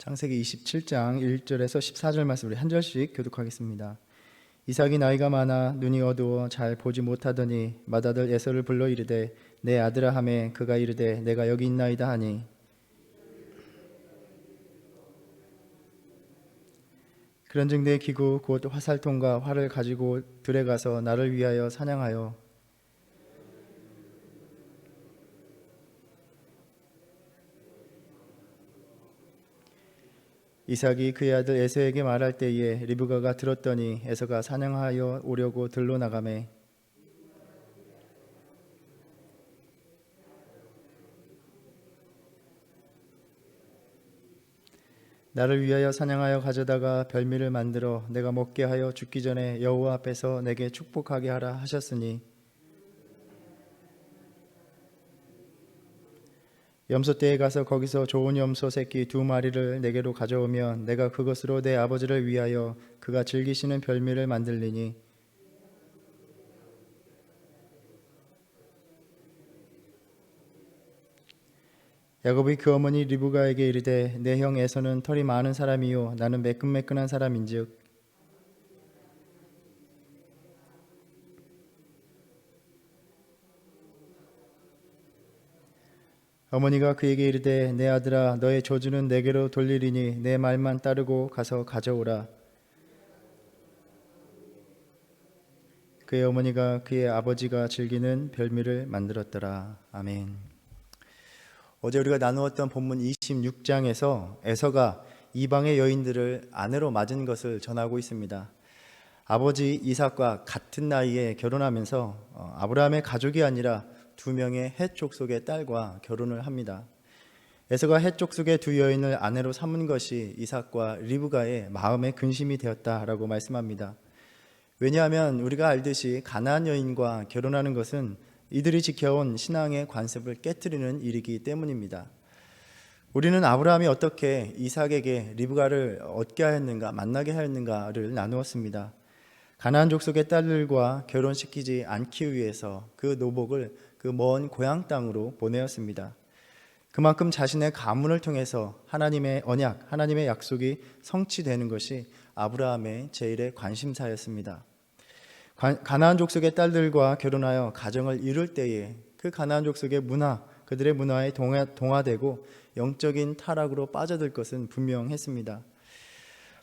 창세기 27장 1절에서 14절 말씀 우리 한 절씩 교독하겠습니다. 이삭이 나이가 많아 눈이 어두워 잘 보지 못하더니 맏아들 에서를 불러 이르되 내 아들아 하매 그가 이르되 내가 여기 있나이다 하니 그런즉 내 기구 곧 화살통과 활을 가지고 들에 가서 나를 위하여 사냥하여 이삭이 그의 아들 에서에게 말할 때에 리브가가 들었더니 에서가 사냥하여 오려고 들로 나가매 나를 위하여 사냥하여 가져다가 별미를 만들어 내가 먹게 하여 죽기 전에 여호와 앞에서 내게 축복하게 하라 하셨으니 염소떼에 가서 거기서 좋은 염소 새끼 2마리를 내게로 가져오면 내가 그것으로 내 아버지를 위하여 그가 즐기시는 별미를 만들리니 야곱이 그 어머니 리브가에게 이르되 내 형 에서는 털이 많은 사람이요 나는 매끈매끈한 사람인즉 어머니가 그에게 이르되 내 아들아 너의 저주는 내게로 돌리리니 내 말만 따르고 가서 가져오라. 그의 어머니가 그의 아버지가 즐기는 별미를 만들었더라. 아멘. 어제 우리가 나누었던 본문 26장에서 에서가 이방의 여인들을 아내로 맞은 것을 전하고 있습니다. 아버지 이삭과 같은 나이에 결혼하면서 아브라함의 가족이 아니라 2명의 헷 족속의 딸과 결혼을 합니다. 에서가 헷 족속의 2 여인을 아내로 삼은 것이 이삭과 리브가의 마음의 근심이 되었다라고 말씀합니다. 왜냐하면 우리가 알듯이 가나안 여인과 결혼하는 것은 이들이 지켜온 신앙의 관습을 깨트리는 일이기 때문입니다. 우리는 아브라함이 어떻게 이삭에게 리브가를 얻게 하였는가, 만나게 하였는가를 나누었습니다. 가나안 족속의 딸들과 결혼시키지 않기 위해서 그 노복을 그 먼 고향 땅으로 보내었습니다. 그만큼 자신의 가문을 통해서 하나님의 언약, 하나님의 약속이 성취되는 것이 아브라함의 제일의 관심사였습니다. 가나안 족속의 딸들과 결혼하여 가정을 이룰 때에 그 가나안 족속의 문화, 그들의 문화에 동화되고 영적인 타락으로 빠져들 것은 분명했습니다.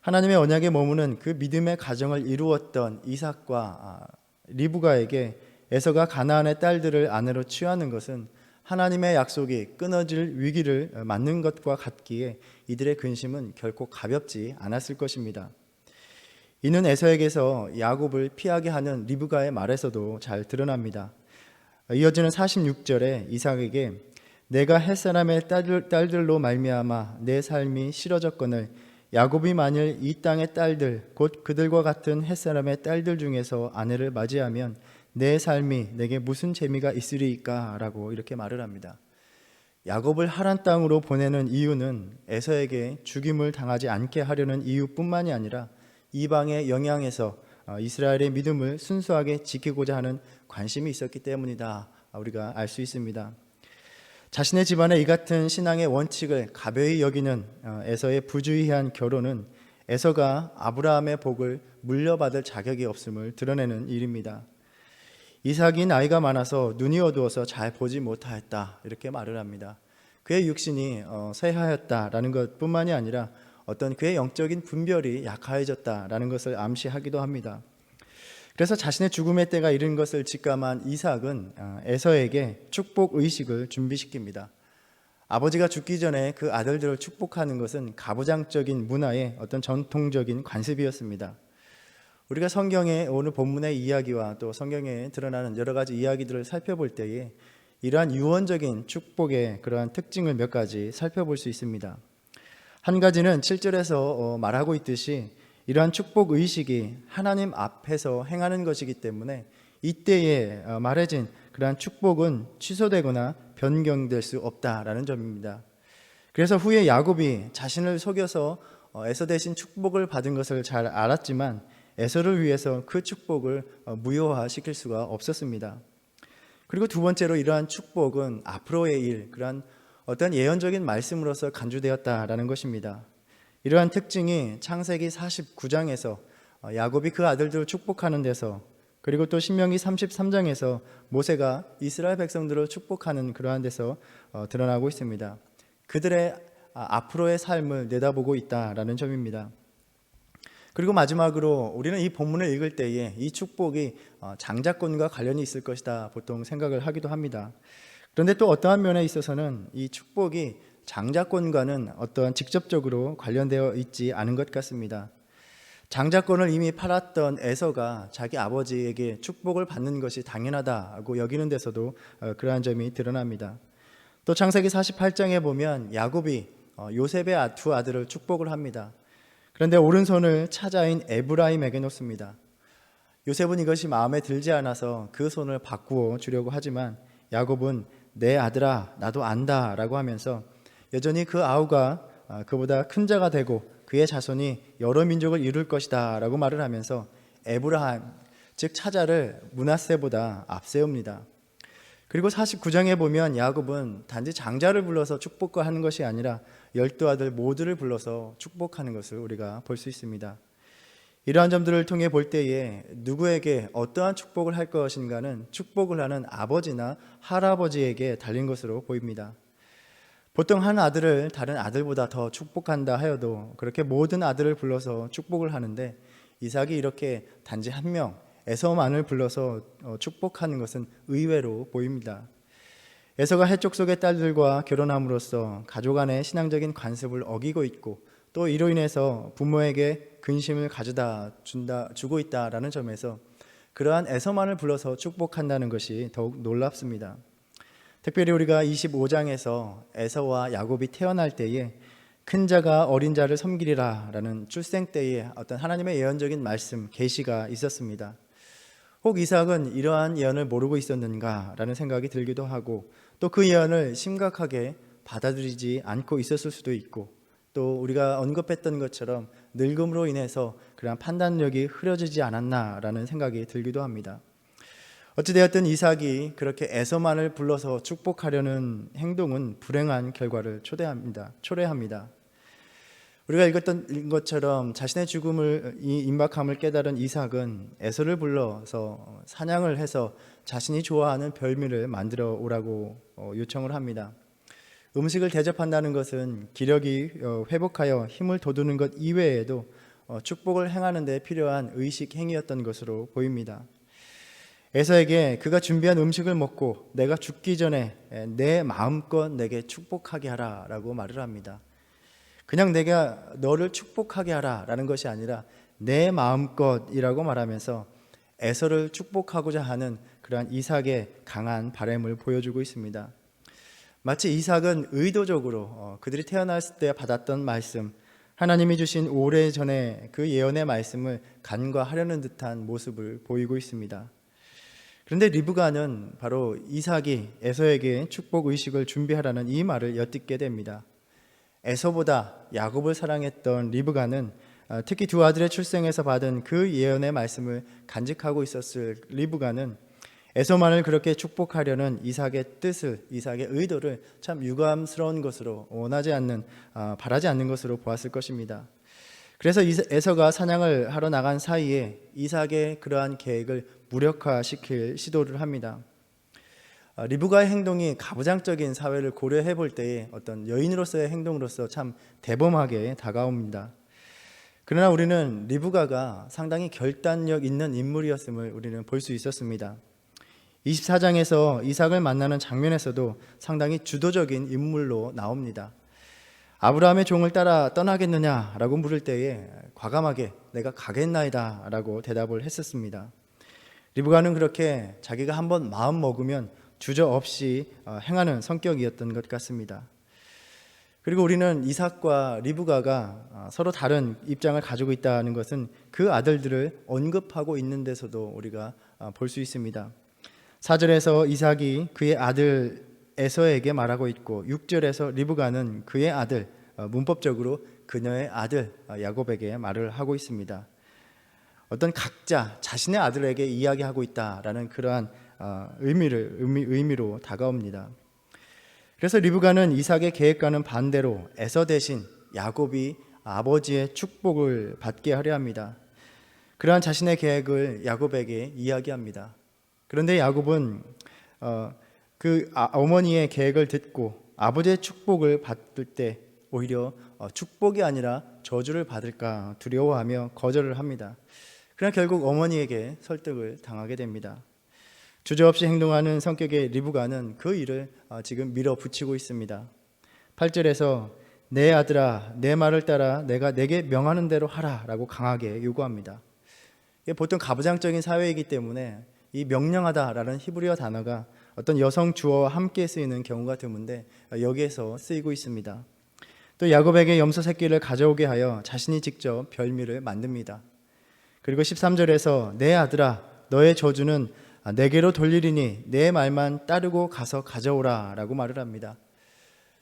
하나님의 언약에 머무는 그 믿음의 가정을 이루었던 이삭과 리브가에게 에서가 가나안의 딸들을 아내로 취하는 것은 하나님의 약속이 끊어질 위기를 맞는 것과 같기에 이들의 근심은 결코 가볍지 않았을 것입니다. 이는 에서에게서 야곱을 피하게 하는 리브가의 말에서도 잘 드러납니다. 이어지는 46절에 이삭에게 내가 햇사람의 딸들로 말미암아 내 삶이 싫어졌거늘 야곱이 만일 이 땅의 딸들 곧 그들과 같은 햇사람의 딸들 중에서 아내를 맞이하면 내 삶이 내게 무슨 재미가 있으리까 라고 이렇게 말을 합니다. 야곱을 하란 땅으로 보내는 이유는 에서에게 죽임을 당하지 않게 하려는 이유뿐만이 아니라 이방의 영향에서 이스라엘의 믿음을 순수하게 지키고자 하는 관심이 있었기 때문이다, 우리가 알 수 있습니다. 자신의 집안의 이 같은 신앙의 원칙을 가벼이 여기는 에서의 부주의한 결혼은 에서가 아브라함의 복을 물려받을 자격이 없음을 드러내는 일입니다. 이삭이 나이가 많아서 눈이 어두워서 잘 보지 못하였다, 이렇게 말을 합니다. 그의 육신이 쇠하였다라는 것뿐만이 아니라 어떤 그의 영적인 분별이 약화해졌다라는 것을 암시하기도 합니다. 그래서 자신의 죽음의 때가 이른 것을 직감한 이삭은 에서에게 축복 의식을 준비시킵니다. 아버지가 죽기 전에 그 아들들을 축복하는 것은 가부장적인 문화의 어떤 전통적인 관습이었습니다. 우리가 성경의 오늘 본문의 이야기와 또 성경에 드러나는 여러 가지 이야기들을 살펴볼 때에 이러한 유언적인 축복의 그러한 특징을 몇 가지 살펴볼 수 있습니다. 한 가지는 7절에서 말하고 있듯이 이러한 축복 의식이 하나님 앞에서 행하는 것이기 때문에 이때에 말해진 그러한 축복은 취소되거나 변경될 수 없다라는 점입니다. 그래서 후에 야곱이 자신을 속여서 에서 대신 축복을 받은 것을 잘 알았지만 에서를 위해서 그 축복을 무효화시킬 수가 없었습니다. 그리고 두 번째로 이러한 축복은 앞으로의 일, 그러한 어떤 예언적인 말씀으로서 간주되었다라는 것입니다. 이러한 특징이 창세기 49장에서 야곱이 그 아들들을 축복하는 데서, 그리고 또 신명기 33장에서 모세가 이스라엘 백성들을 축복하는 그러한 데서 드러나고 있습니다. 그들의 앞으로의 삶을 내다보고 있다라는 점입니다. 그리고 마지막으로 우리는 이 본문을 읽을 때에 이 축복이 장자권과 관련이 있을 것이다 보통 생각을 하기도 합니다. 그런데 또 어떠한 면에 있어서는 이 축복이 장자권과는 어떠한 직접적으로 관련되어 있지 않은 것 같습니다. 장자권을 이미 팔았던 에서가 자기 아버지에게 축복을 받는 것이 당연하다고 여기는 데서도 그러한 점이 드러납니다. 또 창세기 48장에 보면 야곱이 요셉의 두 아들을 축복을 합니다. 그런데 오른손을 차자인 에브라임에게 놓습니다. 요셉은 이것이 마음에 들지 않아서 그 손을 바꾸어 주려고 하지만 야곱은 내 아들아 나도 안다 라고 하면서 여전히 그 아우가 그보다 큰 자가 되고 그의 자손이 여러 민족을 이룰 것이다 라고 말을 하면서 에브라임 즉 차자를 므낫세보다 앞세웁니다. 그리고 49장에 보면 야곱은 단지 장자를 불러서 축복하는 것이 아니라 12아들 모두를 불러서 축복하는 것을 우리가 볼 수 있습니다. 이러한 점들을 통해 볼 때에 누구에게 어떠한 축복을 할 것인가는 축복을 하는 아버지나 할아버지에게 달린 것으로 보입니다. 보통 한 아들을 다른 아들보다 더 축복한다 하여도 그렇게 모든 아들을 불러서 축복을 하는데 이삭이 이렇게 단지 한 명 에서만을 불러서 축복하는 것은 의외로 보입니다. 에서가 해족 속의 딸들과 결혼함으로써 가족 안의 신앙적인 관습을 어기고 있고 또 이로 인해서 부모에게 근심을 가져다 주고 있다라는 점에서 그러한 에서만을 불러서 축복한다는 것이 더욱 놀랍습니다. 특별히 우리가 25장에서 에서와 야곱이 태어날 때에 큰 자가 어린 자를 섬기리라 라는 출생 때에 어떤 하나님의 예언적인 말씀, 계시가 있었습니다. 혹 이삭은 이러한 예언을 모르고 있었는가 라는 생각이 들기도 하고 또 그 예언을 심각하게 받아들이지 않고 있었을 수도 있고 또 우리가 언급했던 것처럼 늙음으로 인해서 그러한 판단력이 흐려지지 않았나 라는 생각이 들기도 합니다. 어찌되었든 이삭이 그렇게 에서만을 불러서 축복하려는 행동은 불행한 결과를 초래합니다. 우리가 읽었던 것처럼 자신의 죽음을 임박함을 깨달은 이삭은 에서를 불러서 사냥을 해서 자신이 좋아하는 별미를 만들어 오라고 요청을 합니다. 음식을 대접한다는 것은 기력이 회복하여 힘을 돋우는 것 이외에도 축복을 행하는 데 필요한 의식 행위였던 것으로 보입니다. 에서에게 그가 준비한 음식을 먹고 내가 죽기 전에 내 마음껏 내게 축복하게 하라 라고 말을 합니다. 그냥 내가 너를 축복하게 하라 라는 것이 아니라 내 마음껏이라고 말하면서 에서를 축복하고자 하는 그러한 이삭의 강한 바람을 보여주고 있습니다. 마치 이삭은 의도적으로 그들이 태어났을 때 받았던 말씀, 하나님이 주신 오래전에 그 예언의 말씀을 간과하려는 듯한 모습을 보이고 있습니다. 그런데 리브가는 바로 이삭이 에서에게 축복 의식을 준비하라는 이 말을 엿듣게 됩니다. 에서보다 야곱을 사랑했던 리브가는 특히 두 아들의 출생에서 받은 그 예언의 말씀을 간직하고 있었을 리브가는 에서만을 그렇게 축복하려는 이삭의 뜻을, 이삭의 의도를 참 유감스러운 것으로 바라지 않는 것으로 보았을 것입니다. 그래서 에서가 사냥을 하러 나간 사이에 이삭의 그러한 계획을 무력화시킬 시도를 합니다. 리브가의 행동이 가부장적인 사회를 고려해 볼 때에 어떤 여인으로서의 행동으로서 참 대범하게 다가옵니다. 그러나 우리는 리브가가 상당히 결단력 있는 인물이었음을 우리는 볼 수 있었습니다. 24장에서 이삭을 만나는 장면에서도 상당히 주도적인 인물로 나옵니다. 아브라함의 종을 따라 떠나겠느냐라고 물을 때에 과감하게 내가 가겠나이다 라고 대답을 했었습니다. 리브가는 그렇게 자기가 한번 마음 먹으면 주저없이 행하는 성격이었던 것 같습니다. 그리고 우리는 이삭과 리브가가 서로 다른 입장을 가지고 있다는 것은 그 아들들을 언급하고 있는 데서도 우리가 볼 수 있습니다. 4절에서 이삭이 그의 아들 에서에게 말하고 있고 6절에서 리브가는 그의 아들, 문법적으로 그녀의 아들 야곱에게 말을 하고 있습니다. 어떤 각자 자신의 아들에게 이야기하고 있다라는 그러한 의미로 다가옵니다. 그래서 리브가는 이삭의 계획과는 반대로 에서 대신 야곱이 아버지의 축복을 받게 하려 합니다. 그러한 자신의 계획을 야곱에게 이야기합니다. 그런데 야곱은 어머니의 계획을 듣고 아버지의 축복을 받을 때 오히려 축복이 아니라 저주를 받을까 두려워하며 거절을 합니다. 그러나 결국 어머니에게 설득을 당하게 됩니다. 주저없이 행동하는 성격의 리브가는 그 일을 지금 밀어붙이고 있습니다. 8절에서 내 아들아 내 말을 따라 내가 내게 명하는 대로 하라 라고 강하게 요구합니다. 이게 보통 가부장적인 사회이기 때문에 이 명령하다라는 히브리어 단어가 어떤 여성 주어와 함께 쓰이는 경우가 드문데 여기에서 쓰이고 있습니다. 또 야곱에게 염소 새끼를 가져오게 하여 자신이 직접 별미를 만듭니다. 그리고 13절에서 내 아들아 너의 저주는 내게로 돌리리니 내 말만 따르고 가서 가져오라 라고 말을 합니다.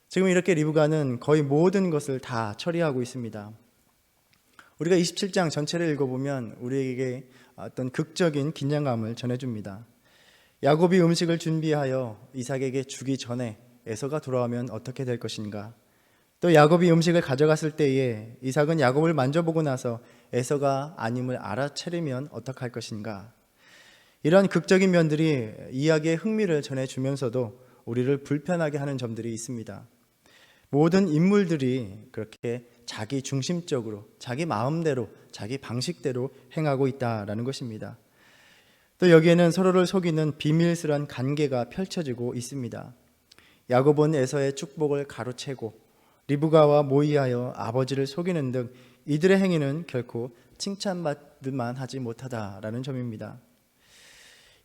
지금 이렇게 리브가는 거의 모든 것을 다 처리하고 있습니다. 우리가 27장 전체를 읽어보면 우리에게 어떤 극적인 긴장감을 전해줍니다. 야곱이 음식을 준비하여 이삭에게 주기 전에 에서가 돌아오면 어떻게 될 것인가, 또 야곱이 음식을 가져갔을 때에 이삭은 야곱을 만져보고 나서 에서가 아님을 알아차리면 어떡할 것인가, 이런 극적인 면들이 이야기의 흥미를 전해주면서도 우리를 불편하게 하는 점들이 있습니다. 모든 인물들이 그렇게 자기 중심적으로 자기 마음대로 자기 방식대로 행하고 있다라는 것입니다. 또 여기에는 서로를 속이는 비밀스러운 관계가 펼쳐지고 있습니다. 야곱은 에서의 축복을 가로채고 리브가와 모의하여 아버지를 속이는 등 이들의 행위는 결코 칭찬받을만 하지 못하다라는 점입니다.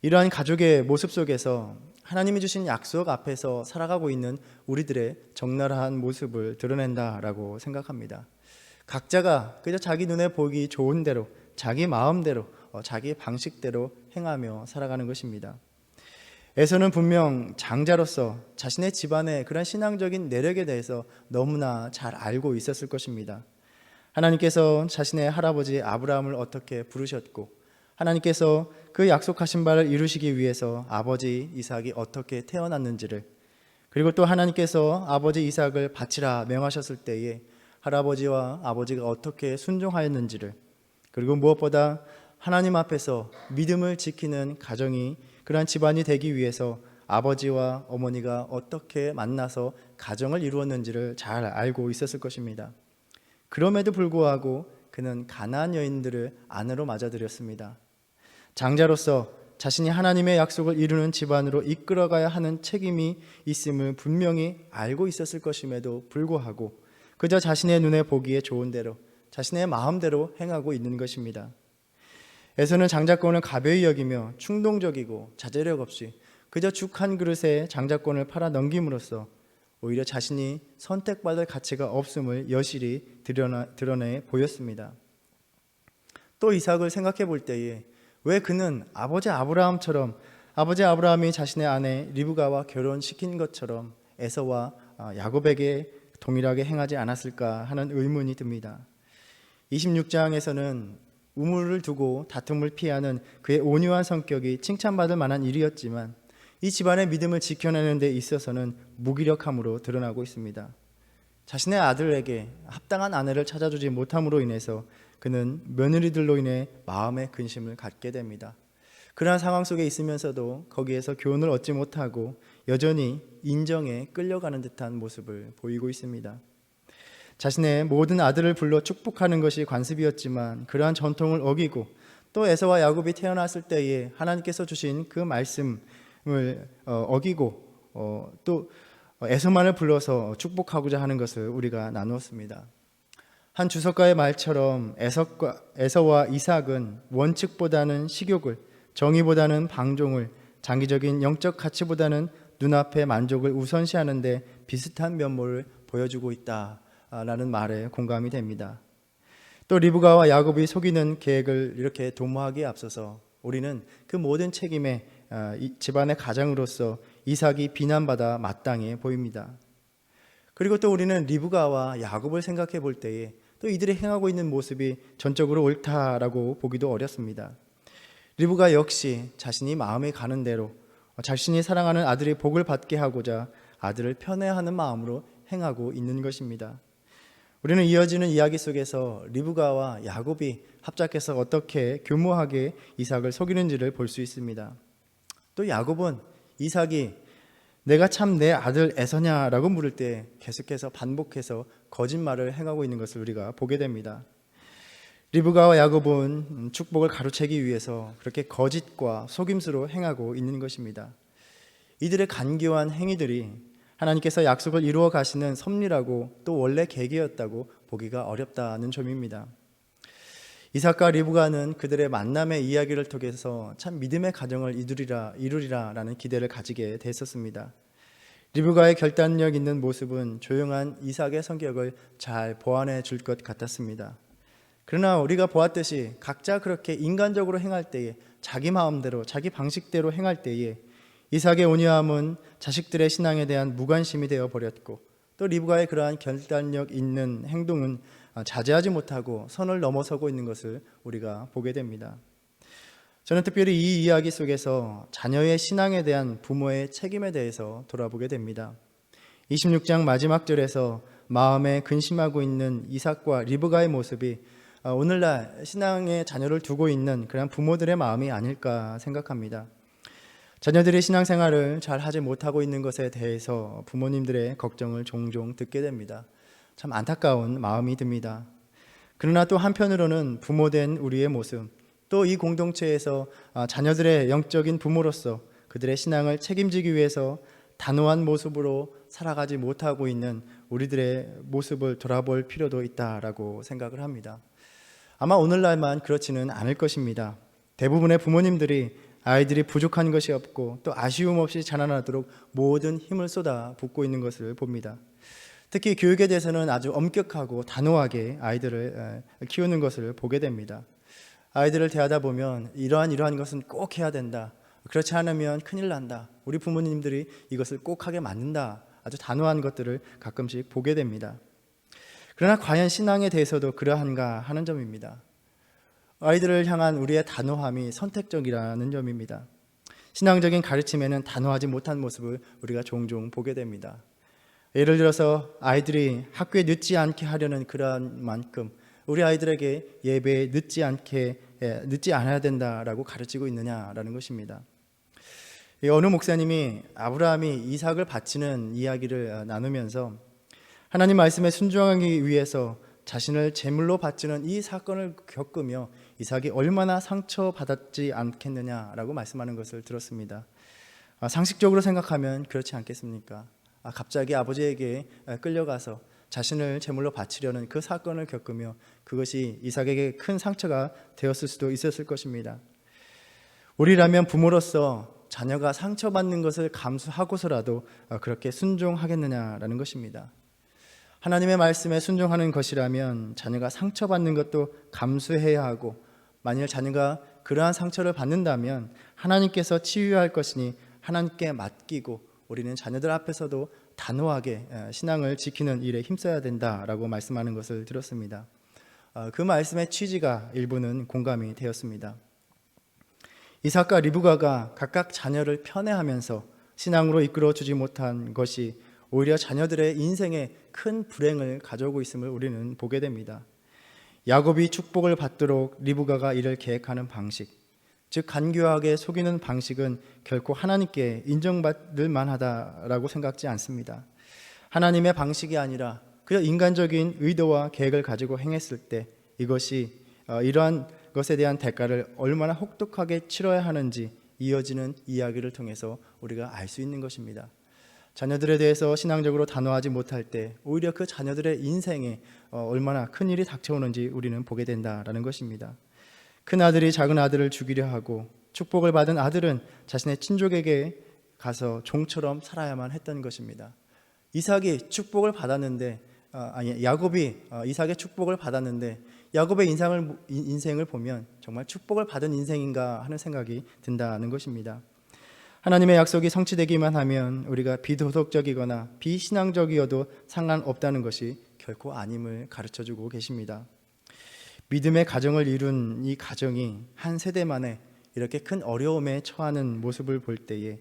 이러한 가족의 모습 속에서 하나님이 주신 약속 앞에서 살아가고 있는 우리들의 적나라한 모습을 드러낸다라고 생각합니다. 각자가 그저 자기 눈에 보기 좋은 대로 자기 마음대로 자기 방식대로 행하며 살아가는 것입니다. 에서는 분명 장자로서 자신의 집안의 그런 신앙적인 내력에 대해서 너무나 잘 알고 있었을 것입니다. 하나님께서 자신의 할아버지 아브라함을 어떻게 부르셨고 하나님께서 그 약속하신 바를 이루시기 위해서 아버지 이삭이 어떻게 태어났는지를, 그리고 또 하나님께서 아버지 이삭을 바치라 명하셨을 때에 할아버지와 아버지가 어떻게 순종하였는지를, 그리고 무엇보다 하나님 앞에서 믿음을 지키는 가정이 그러한 집안이 되기 위해서 아버지와 어머니가 어떻게 만나서 가정을 이루었는지를 잘 알고 있었을 것입니다. 그럼에도 불구하고 그는 가나안 여인들을 아내로 맞아들였습니다. 장자로서 자신이 하나님의 약속을 이루는 집안으로 이끌어가야 하는 책임이 있음을 분명히 알고 있었을 것임에도 불구하고 그저 자신의 눈에 보기에 좋은 대로 자신의 마음대로 행하고 있는 것입니다. 에서는 장자권을 가벼이 여기며 충동적이고 자제력 없이 그저 죽 한 그릇에 장자권을 팔아 넘김으로써 오히려 자신이 선택받을 가치가 없음을 여실히 드러내 보였습니다. 또 이삭을 생각해 볼 때에 왜 그는 아버지 아브라함처럼 아버지 아브라함이 자신의 아내 리브가와 결혼시킨 것처럼 에서와 야곱에게 동일하게 행하지 않았을까 하는 의문이 듭니다. 26장에서는 우물을 두고 다툼을 피하는 그의 온유한 성격이 칭찬받을 만한 일이었지만 이 집안의 믿음을 지켜내는 데 있어서는 무기력함으로 드러나고 있습니다. 자신의 아들에게 합당한 아내를 찾아주지 못함으로 인해서 그는 며느리들로 인해 마음의 근심을 갖게 됩니다. 그러한 상황 속에 있으면서도 거기에서 교훈을 얻지 못하고 여전히 인정에 끌려가는 듯한 모습을 보이고 있습니다. 자신의 모든 아들을 불러 축복하는 것이 관습이었지만 그러한 전통을 어기고 또 에서와 야곱이 태어났을 때에 하나님께서 주신 그 말씀을 어기고 또 에서만을 불러서 축복하고자 하는 것을 우리가 나누었습니다. 한 주석가의 말처럼 에서와 이삭은 원칙보다는 식욕을, 정의보다는 방종을, 장기적인 영적 가치보다는 눈앞의 만족을 우선시하는데 비슷한 면모를 보여주고 있다라는 말에 공감이 됩니다. 또 리브가와 야곱이 속이는 계획을 이렇게 도모하기에 앞서서 우리는 그 모든 책임에 집안의 가장으로서 이삭이 비난받아 마땅해 보입니다. 그리고 또 우리는 리브가와 야곱을 생각해 볼 때에 또 이들이 행하고 있는 모습이 전적으로 옳다라고 보기도 어렵습니다. 리브가 역시 자신이 마음에 가는 대로 자신이 사랑하는 아들이 복을 받게 하고자 아들을 편애하는 마음으로 행하고 있는 것입니다. 우리는 이어지는 이야기 속에서 리브가와 야곱이 합작해서 어떻게 교묘하게 이삭을 속이는지를 볼 수 있습니다. 또 야곱은 이삭이 내가 참 내 아들 에서냐라고 물을 때 계속해서 반복해서 거짓말을 행하고 있는 것을 우리가 보게 됩니다. 리브가와 야곱은 축복을 가로채기 위해서 그렇게 거짓과 속임수로 행하고 있는 것입니다. 이들의 간교한 행위들이 하나님께서 약속을 이루어 가시는 섭리라고 또 원래 계기였다고 보기가 어렵다는 점입니다. 이삭과 리브가는 그들의 만남의 이야기를 통해서 참 믿음의 가정을 이루리라라는 기대를 가지게 됐었습니다. 리브가의 결단력 있는 모습은 조용한 이삭의 성격을 잘 보완해 줄 것 같았습니다. 그러나 우리가 보았듯이 각자 그렇게 인간적으로 행할 때에 자기 마음대로 자기 방식대로 행할 때에 이삭의 온유함은 자식들의 신앙에 대한 무관심이 되어 버렸고 또 리브가의 그러한 결단력 있는 행동은 자제하지 못하고 선을 넘어서고 있는 것을 우리가 보게 됩니다. 저는 특별히 이 이야기 속에서 자녀의 신앙에 대한 부모의 책임에 대해서 돌아보게 됩니다. 26장 마지막 절에서 마음에 근심하고 있는 이삭과 리브가의 모습이 오늘날 신앙의 자녀를 두고 있는 그런 부모들의 마음이 아닐까 생각합니다. 자녀들이 신앙생활을 잘 하지 못하고 있는 것에 대해서 부모님들의 걱정을 종종 듣게 됩니다. 참 안타까운 마음이 듭니다. 그러나 또 한편으로는 부모된 우리의 모습, 또 이 공동체에서 자녀들의 영적인 부모로서 그들의 신앙을 책임지기 위해서 단호한 모습으로 살아가지 못하고 있는 우리들의 모습을 돌아볼 필요도 있다라고 생각을 합니다. 아마 오늘날만 그렇지는 않을 것입니다. 대부분의 부모님들이 아이들이 부족한 것이 없고 또 아쉬움 없이 자라나도록 모든 힘을 쏟아 붓고 있는 것을 봅니다. 특히 교육에 대해서는 아주 엄격하고 단호하게 아이들을 키우는 것을 보게 됩니다. 아이들을 대하다 보면 이러한 것은 꼭 해야 된다. 그렇지 않으면 큰일 난다. 우리 부모님들이 이것을 꼭 하게 만든다. 아주 단호한 것들을 가끔씩 보게 됩니다. 그러나 과연 신앙에 대해서도 그러한가 하는 점입니다. 아이들을 향한 우리의 단호함이 선택적이라는 점입니다. 신앙적인 가르침에는 단호하지 못한 모습을 우리가 종종 보게 됩니다. 예를 들어서 아이들이 학교에 늦지 않게 하려는 그러한 만큼 우리 아이들에게 예배에 늦지 않아야 된다라고 가르치고 있느냐라는 것입니다. 어느 목사님이 아브라함이 이삭을 바치는 이야기를 나누면서 하나님 말씀에 순종하기 위해서 자신을 제물로 바치는 이 사건을 겪으며 이삭이 얼마나 상처받았지 않겠느냐라고 말씀하는 것을 들었습니다. 상식적으로 생각하면 그렇지 않겠습니까? 갑자기 아버지에게 끌려가서 자신을 제물로 바치려는 그 사건을 겪으며 그것이 이삭에게 큰 상처가 되었을 수도 있었을 것입니다. 우리라면 부모로서 자녀가 상처받는 것을 감수하고서라도 그렇게 순종하겠느냐라는 것입니다. 하나님의 말씀에 순종하는 것이라면 자녀가 상처받는 것도 감수해야 하고 만일 자녀가 그러한 상처를 받는다면 하나님께서 치유할 것이니 하나님께 맡기고 우리는 자녀들 앞에서도 단호하게 신앙을 지키는 일에 힘써야 된다라고 말씀하는 것을 들었습니다. 그 말씀의 취지가 일부는 공감이 되었습니다. 이삭과 리브가가 각각 자녀를 편애하면서 신앙으로 이끌어주지 못한 것이 오히려 자녀들의 인생에 큰 불행을 가져오고 있음을 우리는 보게 됩니다. 야곱이 축복을 받도록 리브가가 이를 계획하는 방식, 즉 간교하게 속이는 방식은 결코 하나님께 인정받을 만하다라고 생각지 않습니다. 하나님의 방식이 아니라 그저 인간적인 의도와 계획을 가지고 행했을 때 이것이 이러한 것에 대한 대가를 얼마나 혹독하게 치러야 하는지 이어지는 이야기를 통해서 우리가 알 수 있는 것입니다. 자녀들에 대해서 신앙적으로 단호하지 못할 때 오히려 그 자녀들의 인생에 얼마나 큰 일이 닥쳐오는지 우리는 보게 된다라는 것입니다. 큰 아들이 작은 아들을 죽이려 하고 축복을 받은 아들은 자신의 친족에게 가서 종처럼 살아야만 했던 것입니다. 이삭이 축복을 받았는데 야곱이 이삭의 축복을 받았는데 야곱의 인생을 보면 정말 축복을 받은 인생인가 하는 생각이 든다는 것입니다. 하나님의 약속이 성취되기만 하면 우리가 비도덕적이거나 비신앙적이어도 상관없다는 것이 결코 아님을 가르쳐주고 계십니다. 믿음의 가정을 이룬 이 가정이 한 세대 만에 이렇게 큰 어려움에 처하는 모습을 볼 때에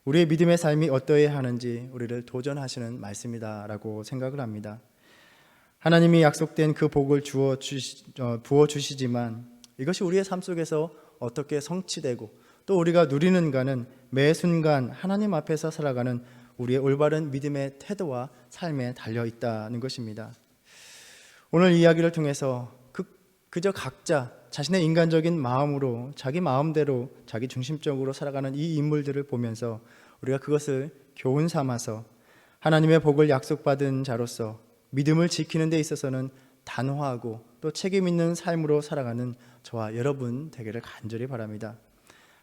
우리의 믿음의 삶이 어떠해야 하는지 우리를 도전하시는 말씀이다라고 생각을 합니다. 하나님이 약속된 그 복을 부어 주시지만 이것이 우리의 삶 속에서 어떻게 성취되고 또 우리가 누리는가는 매 순간 하나님 앞에서 살아가는 우리의 올바른 믿음의 태도와 삶에 달려 있다는 것입니다. 오늘 이야기를 통해서 그저 각자 자신의 인간적인 마음으로 자기 마음대로 자기 중심적으로 살아가는 이 인물들을 보면서 우리가 그것을 교훈 삼아서 하나님의 복을 약속받은 자로서 믿음을 지키는 데 있어서는 단호하고 또 책임 있는 삶으로 살아가는 저와 여러분 되기를 간절히 바랍니다.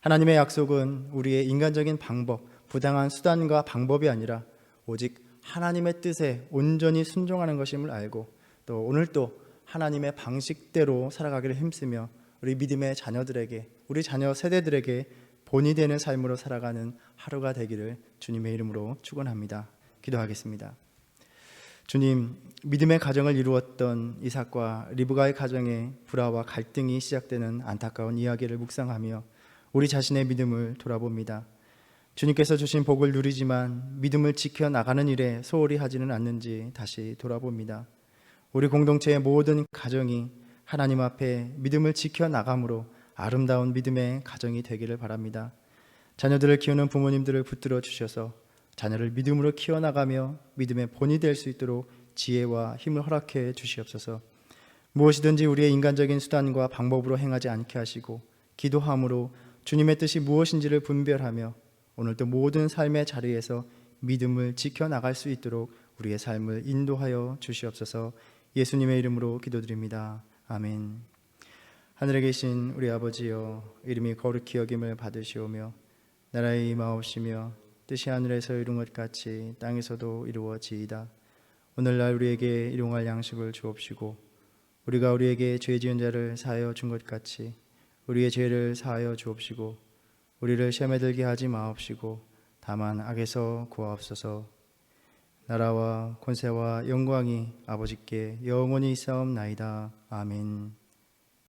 하나님의 약속은 우리의 인간적인 방법, 부당한 수단과 방법이 아니라 오직 하나님의 뜻에 온전히 순종하는 것임을 알고 또 오늘도 하나님의 방식대로 살아가기를 힘쓰며 우리 믿음의 자녀들에게, 우리 자녀 세대들에게 본이 되는 삶으로 살아가는 하루가 되기를 주님의 이름으로 축원합니다. 기도하겠습니다. 주님, 믿음의 가정을 이루었던 이삭과 리브가의 가정에 불화와 갈등이 시작되는 안타까운 이야기를 묵상하며 우리 자신의 믿음을 돌아봅니다. 주님께서 주신 복을 누리지만 믿음을 지켜나가는 일에 소홀히 하지는 않는지 다시 돌아봅니다. 우리 공동체의 모든 가정이 하나님 앞에 믿음을 지켜나감으로 아름다운 믿음의 가정이 되기를 바랍니다. 자녀들을 키우는 부모님들을 붙들어 주셔서 자녀를 믿음으로 키워나가며 믿음의 본이 될 수 있도록 지혜와 힘을 허락해 주시옵소서. 무엇이든지 우리의 인간적인 수단과 방법으로 행하지 않게 하시고 기도함으로 주님의 뜻이 무엇인지를 분별하며 오늘도 모든 삶의 자리에서 믿음을 지켜나갈 수 있도록 우리의 삶을 인도하여 주시옵소서. 예수님의 이름으로 기도드립니다. 아멘. 하늘에 계신 우리 아버지여, 이름이 거룩히 여김을 받으시오며 나라의 임하옵시며 뜻이 하늘에서 이룬 것 같이 땅에서도 이루어지이다. 오늘날 우리에게 일용할 양식을 주옵시고 우리가 우리에게 죄 지은 자를 사하여 준 것 같이 우리의 죄를 사하여 주옵시고 우리를 시험에 들게 하지 마옵시고 다만 악에서 구하옵소서. 나라와 권세와 영광이 아버지께 영원히 있사옵나이다. 아멘.